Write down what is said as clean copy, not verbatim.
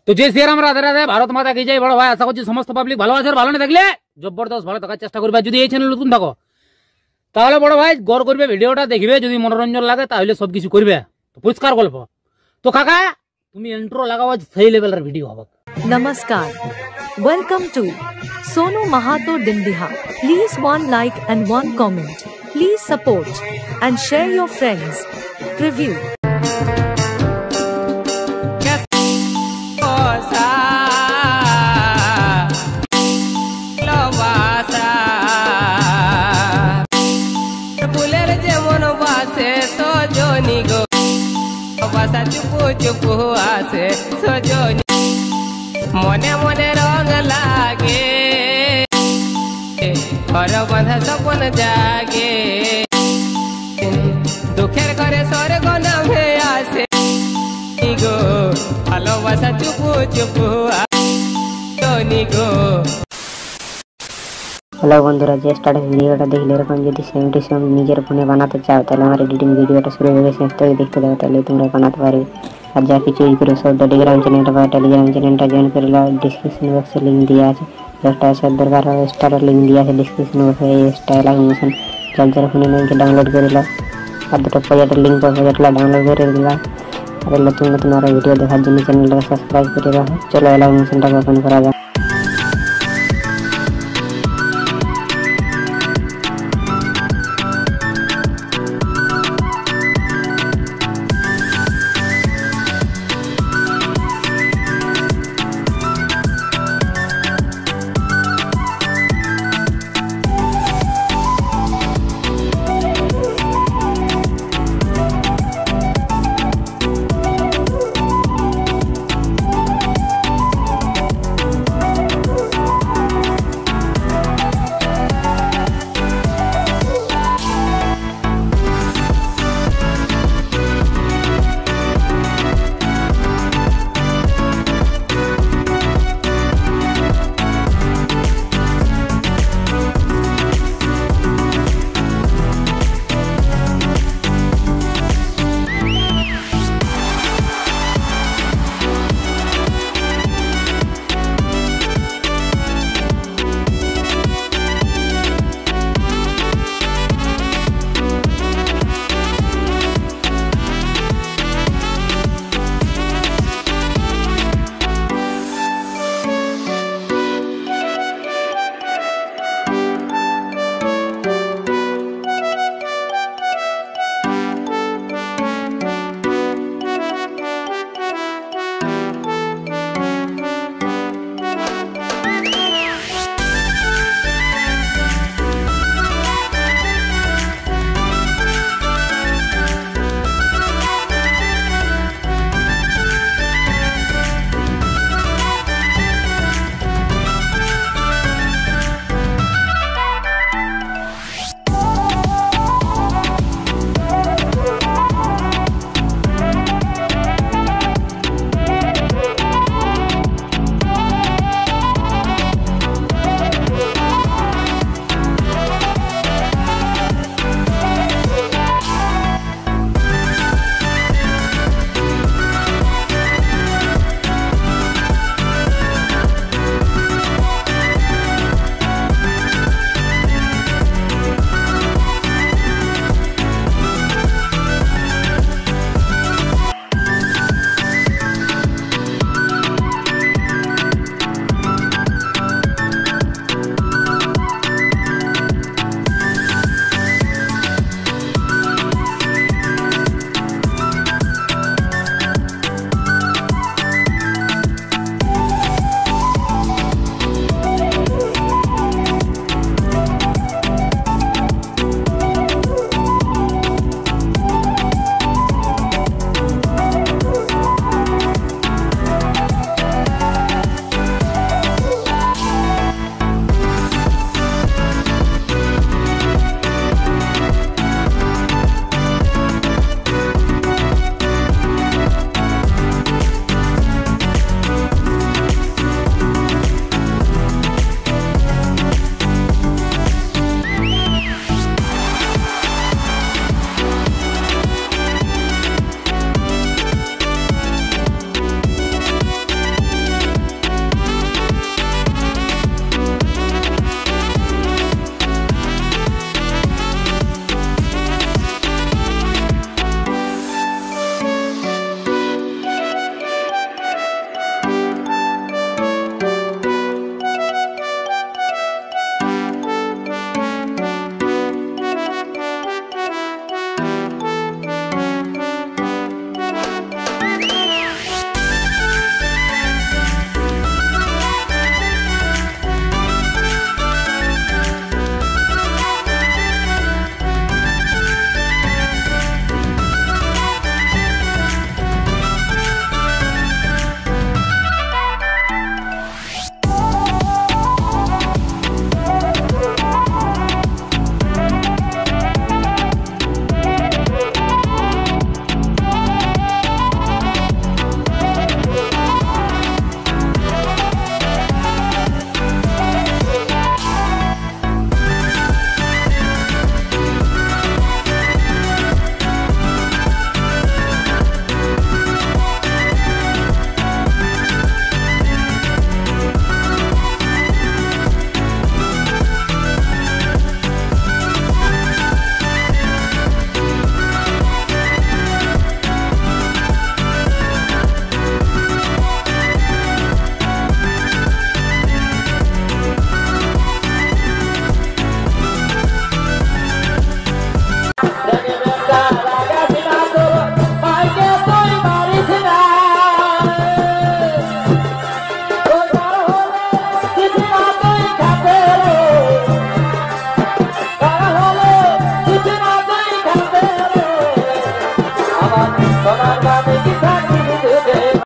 তো জয় শ্রীরাম, রাধে রাধে, ভারত মাতা কি জয়। বড় ভাই আশা করছি সমস্ত পাবলিক ভালো আছে। ভালো না দেখলে জবরদস্ত ভালো থাকার চেষ্টা করবে। যদি এই চ্যানেল নতুন থাকো তাহলে বড় ভাই গড় করবে, ভিডিওটা দেখবে, যদি মনোরঞ্জন লাগে তাহলে সবকিছু করবে। তো পরিষ্কার গল্প। তো কাকা তুমি ইন্ট্রো লাগাও, সেই লেভেলের ভিডিও হবে। Namaskar. Welcome to Sonu Mahato Dindiha. Please one like and one comment. Please support and share your friends. Review. चुपू चुपू आसे सजनी मने मने रंग लागे घर बंधा सपन जागे दुखेर करे स्वर्ग नामे आसे गो भालोबासा चुपू चुपू आसे गो। हेलो बंधुरा, जे स्टार्ट भिडियोटा देखले एरकम যদি সেম টু সেম নিজের ফোনে বানাতে চাও তাহলে আমার এডিটিং ভিডিওটা শুরু হয়ে গেছে, তো দেখতে দাও, তাহলে তোমরা বানাতে পারবে। আর যা কিছু ইউজ করে সব টেলিগ্রাম চ্যানেলটা বা টেলিগ্রাম চ্যানেলটা জয়েন করে নাও, ডেসক্রিপশন বক্সে লিংক দেওয়া আছে। একটা আছে দরকার হবে স্টারের লিংক দেওয়া আছে ডেসক্রিপশন বক্সে। এই স্টাইল অ্যানিমেশন যার ফোনে লিংক ডাউনলোড করে নাও, আর দুটো প্রজেক্টের লিংক পাবে, প্রজেক্টটা ডাউনলোড করে দিলাম। আর নতুন নতুন আরো ভিডিও দেখার জন্য চ্যানেলটাকে সাবস্ক্রাইব করে রাখো। চলো অ্যানিমেশনটাকে ওপেন করা যাক।